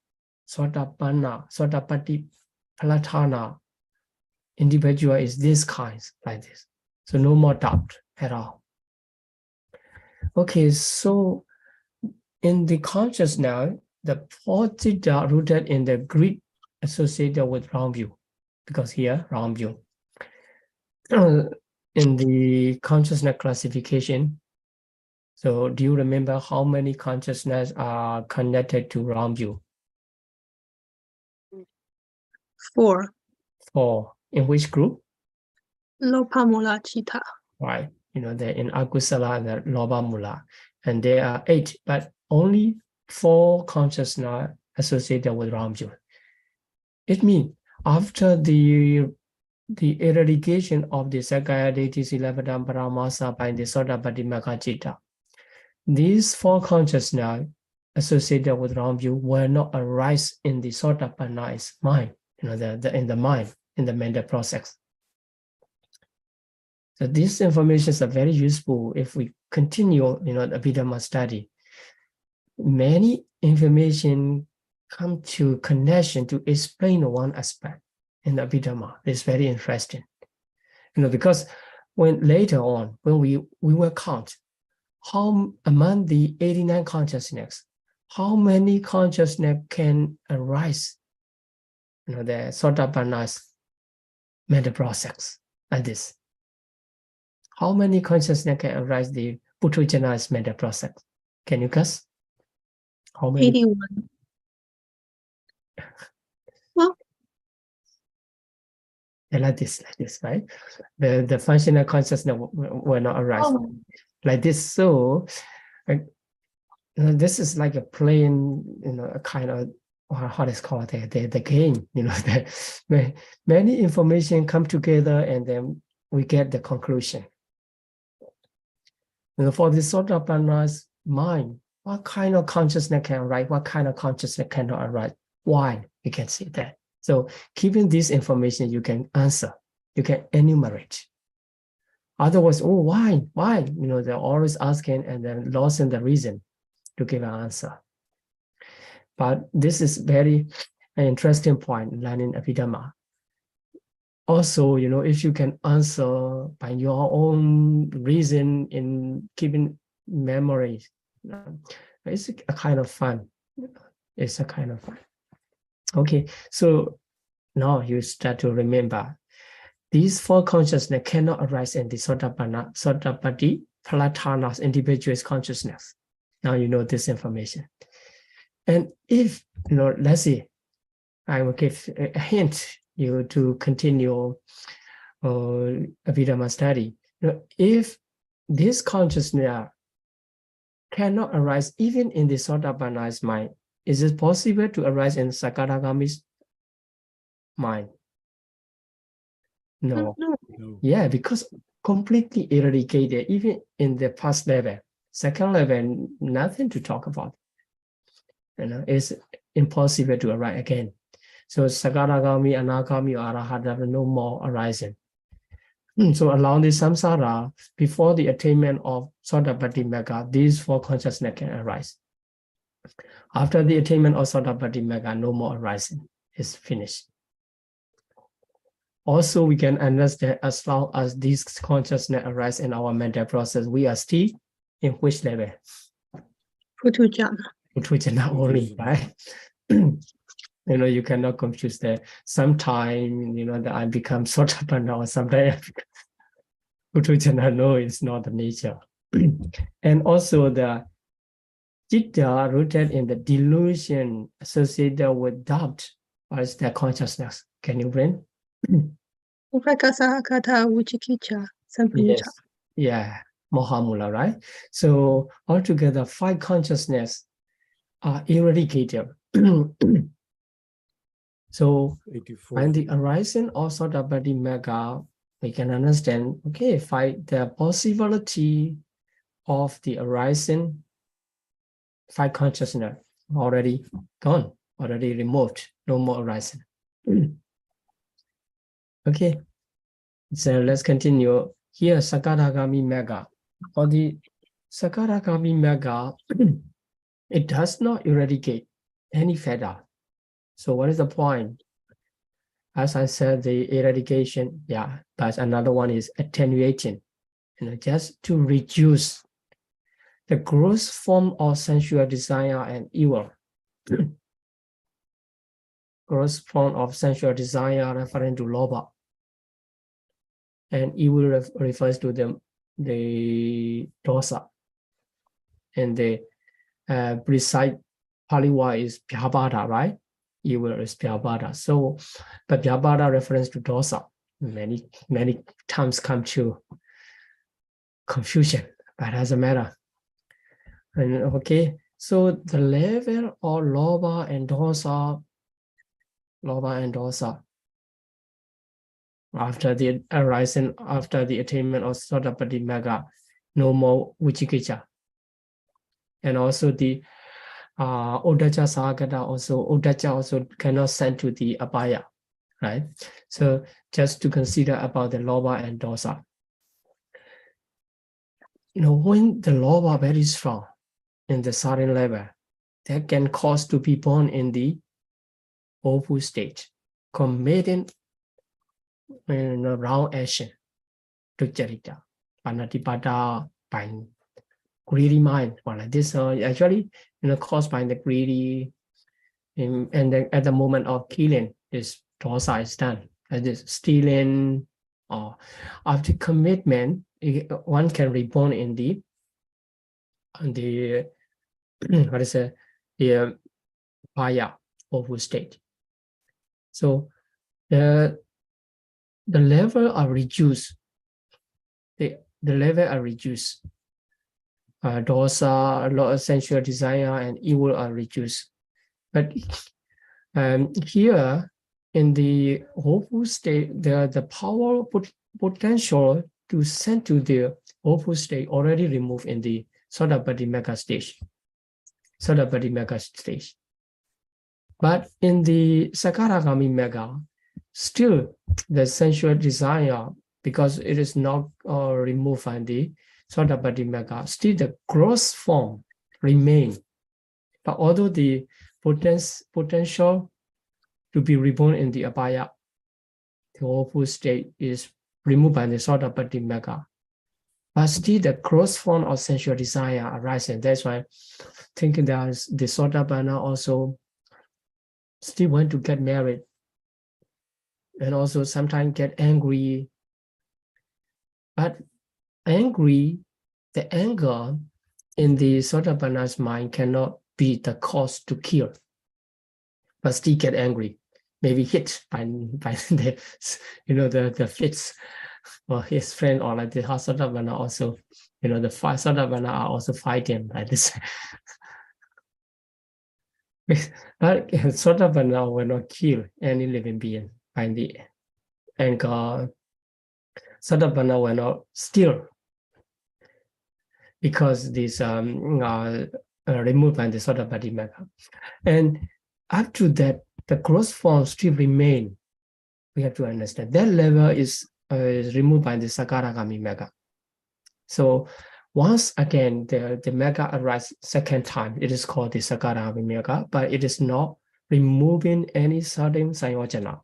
Sotappatti Palatana individual is this kind, like this. So no more doubt at all. Okay, so in the conscious now, the Paṭivedha rooted in the greed associated with wrong view, because here, wrong view. In the consciousness classification, so do you remember how many consciousness are connected to wrong view? 4. 4. In which group? Lokuttara-Citta. Right. They're in Akusala and the Loba Mula. And there are 8, but only 4 consciousness associated with wrong view. It means after the eradication of the Sakayaditi, Silabbata Brahmasa by the Sotappatti Citta, these 4 consciousness associated with wrong view will not arise in the Sotapanna's mind, in the mind, in the mental process. So these informations are very useful if we continue, the Abhidhamma study. Many information come to connection to explain one aspect in the Abhidhamma. It's very interesting, because when later on, when we will count how among the 89 consciousness, how many consciousness can arise, the Sotapanna's mental process like this. How many consciousness can arise the Puthujjana's mental process? Can you guess? How many? 81. Well, like this, right? The functional consciousness will not arise like this. So, this is like a playing, a kind of, how it's called, the game. Many information come together and then we get the conclusion. For the Sotapanna's mind, what kind of consciousness can arise? What kind of consciousness cannot arise? Why? You can see that. So keeping this information, you can answer, you can enumerate. Otherwise, why? They're always asking and then lost in the reason to give an answer. But this is very an interesting point, learning Abhidhamma. Also, if you can answer by your own reason in keeping memories, it's a kind of fun. It's a kind of fun. Okay, so now you start to remember these 4 consciousness cannot arise in the Sotappatti Palatana's individual's consciousness. Now you know this information. And if, let's see, I will give a hint you to continue Abhidhamma study. If this consciousness cannot arise even in the Sotapanna's mind, is it possible to arise in Sakadagami's mind? No. Yeah, because completely eradicated, even in the first level. Second level, nothing to talk about. It's impossible to arise again. So Sakadagami, Anagami, or Arahata, no more arising. So along the samsara, before the attainment of Sotapaddi Magga, these four consciousness can arise. After the attainment of Sotapaddi Magga, no more arising. It's finished. Also, we can understand as long as these consciousness arise in our mental process, we are still in which level? Putujana. Putujana only, right? You cannot confuse that. Sometime, that I become Sotapanna or sometime Putujana. No, it's not the nature. And also the Citta rooted in the delusion associated with doubt, or is that consciousness? Can you bring? Upakasa kata Vichikicha. Yes. Yeah. Mohamula, right? So altogether, 5 consciousness are eradicated. So 84. when the arising of Sotapaddi Magga, we can understand, okay, the possibility of the arising 5 consciousness already gone, already removed, no more arising. Okay, so let's continue. Here, Sakadagami Magga. For the Sakadagami Magga, it does not eradicate any fetter. So what is the point? As I said, the eradication, yeah, but another one is attenuating, just to reduce the gross form of sensual desire and evil. Gross form of sensual desire referring to lobha, and evil refers to the dosa, and the precise Pali word is Pyabhada, right? Evil is Pyabhada. So, but Pyabhada reference to dosa many times come to confusion, but doesn't matter. And okay, so the level of lobha and dosa, after the arising, after the attainment of Sotapaddi Magga, no more Vichikicha. And also the Uddhacca Sagata also cannot send to the abhaya, right? So just to consider about the lobha and dosa. When the lobha very strong in the certain level, that can cause to be born in the awful state, committing wrong action to Charita, Paṭipatti, by greedy mind, or like this. Actually, caused by the greedy, and then at the moment of killing, this dosa is done. This stealing, or after commitment, one can reborn in the what is it, the paya awful state. So the level are reduced. The level are reduced. Dosa, sensual desire, and evil are reduced. But here in the awful state, the power potential to send to the awful state already removed in the Sotapaddi Magga stage. But in the Sakadagami Magga, still the sensual desire, because it is not removed from the Sotapaddi Magga, still the gross form remain. But although the potential to be reborn in the abhaya, the awful state, is removed by the Sotapaddi Magga, but still the gross form of sensual desire arises. That's why thinking that the Sotapanna also still want to get married, and also sometimes get angry. But the anger in the Sotapanna's mind cannot be the cause to kill, but still get angry, maybe hit by the the fits or his friend, or like the Sotapanna also, the Sotapanna are also fighting like this. But Sotapanna will not kill any living being by the anger. Sotapanna will not steal, because this removed by the Sotapaddi Magga. And up to that, the gross form still remain. We have to understand that level is is removed by the Sakaragami Mega. So once again, the Mega arises second time, it is called the Sakaragami Mega, but it is not removing any certain Sanyojana,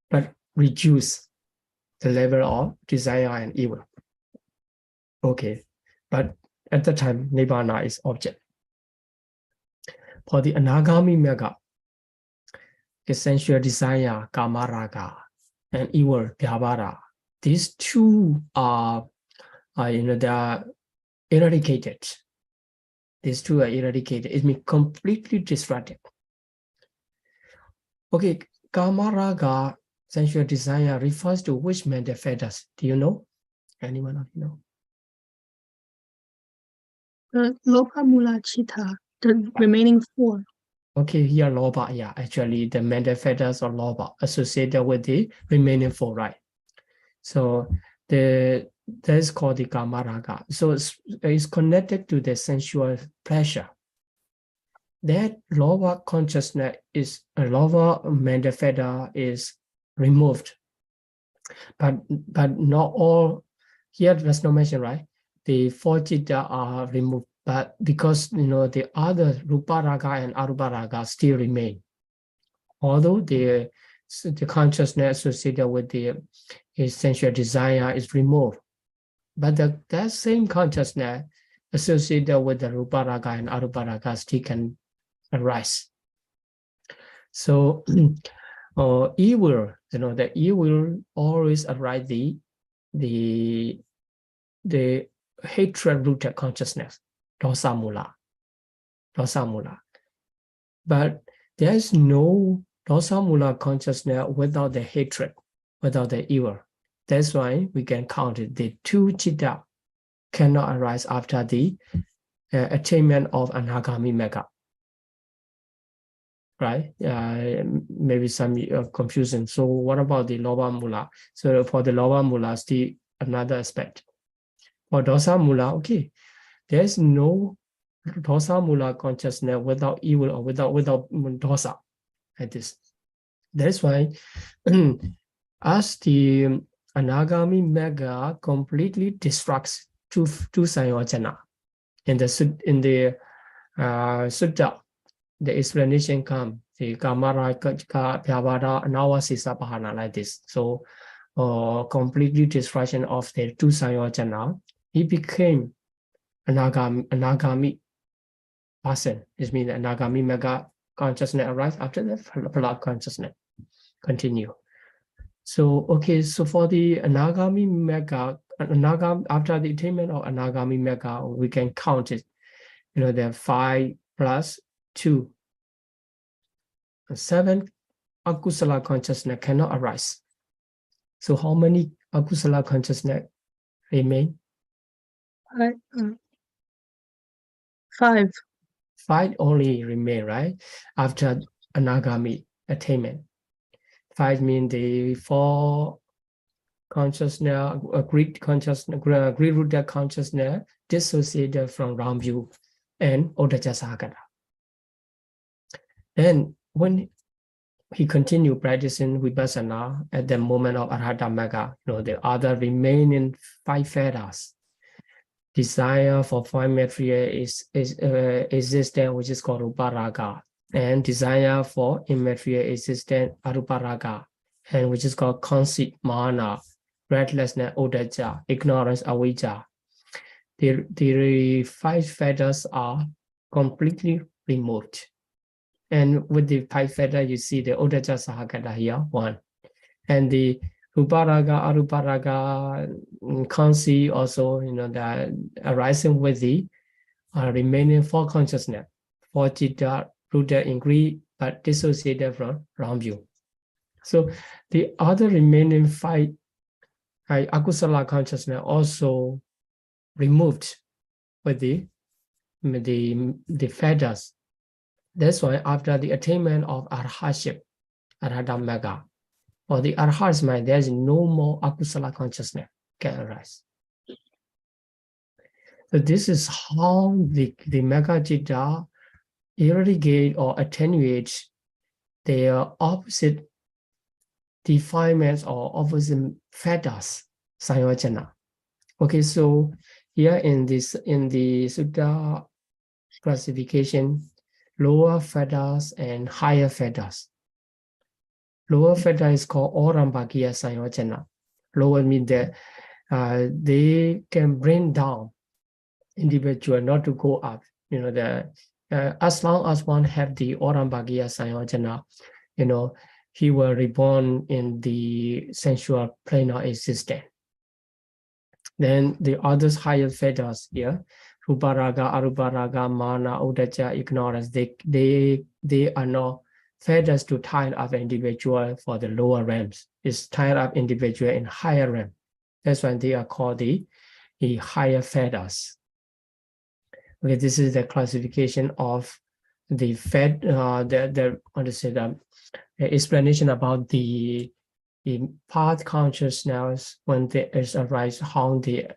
but reduce the level of desire and evil. Okay, but at the time, Nibbana is object. For the Anagami Mega, essential desire, Kamaraga, and evil, Vyavara, these two are they are eradicated. These two are eradicated. It means completely distracted. Okay, Kamaraga, sensual desire, refers to which mental fetters? Do you know? Anyone of you know? The Lokuttara-Citta, the remaining 4. Okay, here Loba, yeah, actually the mental fetters or Loba associated with the remaining 4, right? So that is called the Kamaraga. So it's connected to the sensual pleasure. That lower consciousness is a lower mental fetter is removed, but not all. Here there's no mention, right? The 4 citta are removed, but because the other Rupa Raga and Arupa Raga still remain, although the consciousness associated with the essential desire is removed, but that same consciousness associated with the Rupa Raga and Arupa Raga still can arise. So evil, the evil always arise the hatred rooted consciousness, dosa mula. But there is no dosa mula consciousness without the hatred, without the evil. That's why we can count it. The 2 citta cannot arise after the attainment of Anagami Mega. Right? Maybe some confusion. So what about the Loba Mula? So for the Loba Mula, still another aspect. For Dosa Mula, okay, there's no Dosa Mula consciousness without evil or without Dosa like this. That's why as the Anagami Mega completely destructs two Sanyojana. In the Sutta, the explanation comes, the Kamaraga, Vyavara, Anawasisa Pahana like this. So completely destruction of the 2 Sanyojana, he became Anagami person. This means Anagami Mega consciousness arise after the Phala consciousness. Continue. So okay, so for the Anagami Mega, after the attainment of Anagami Mega, we can count it. There are 5 plus 2. 7 akusala consciousness cannot arise. So how many akusala consciousness remain? 5. 5 only remain, right? After Anagami attainment. 5 means the 4 consciousness, agreed consciousness, agreed rooted consciousness dissociated from round view and Odaja Sahagata. Then when he continued practicing Vipassana at the moment of Arhata Mega, the other remaining 5 fetters, desire for fine material is existent, which is called Rupa Raga, and desire for immaterial existent Arupa Raga, and which is called conceit, Mana, restlessness, Odaja, ignorance, Avijja. The 5 fetters are completely removed. And with the 5 fetters, you see the Odaja Sahagata here, 1. And the Rupa Raga, Arupa Raga, conceit also, that arising with the remaining 4 consciousness, 4 citta rooted in greed, but dissociated from round view. So the other remaining 5 akusala consciousness also removed with the fetters. That's why after the attainment of arhatship, Arhata Mega, or the arhat's mind, there is no more akusala consciousness can arise. So this is how the Mega Citta eradicate or attenuate their opposite defilements or opposite fetters, Sanyojana. Okay, so here in the Sutta classification, lower fetters and higher fetters. Lower fetter is called Orambhagiya Sanyojana. Lower means that they can bring down individual not to go up. You know, as long as one have the Orambhagiya Sanyojana, you know, he will reborn in the sensual plane of existence. Then the others higher fetters here, Ruparaga, Aruparaga, Mana, Udaja, ignorance, they are not fetters to tie up individual for the lower realms. It's tied up individual in higher realm. That's why they are called the higher fetters. Okay, this is the classification of the explanation about the part consciousness when there is arise, how they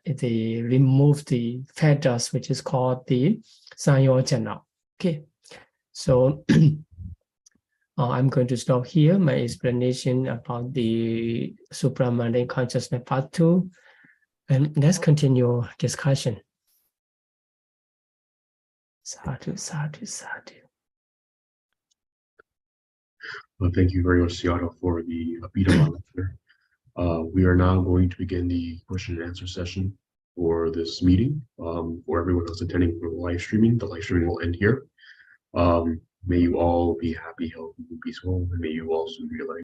remove the fetters, which is called the Sanyojana. Okay, so I'm going to stop here my explanation about the supramundane consciousness part 2, and let's continue discussion. Sadhu, sadhu, sadhu. Well, thank you very much, Sayadaw, for the Abhidhamma Lecture. We are now going to begin the question and answer session for this meeting. For everyone who's attending for the live streaming will end here. May you all be happy, healthy, and peaceful, and may you all soon realize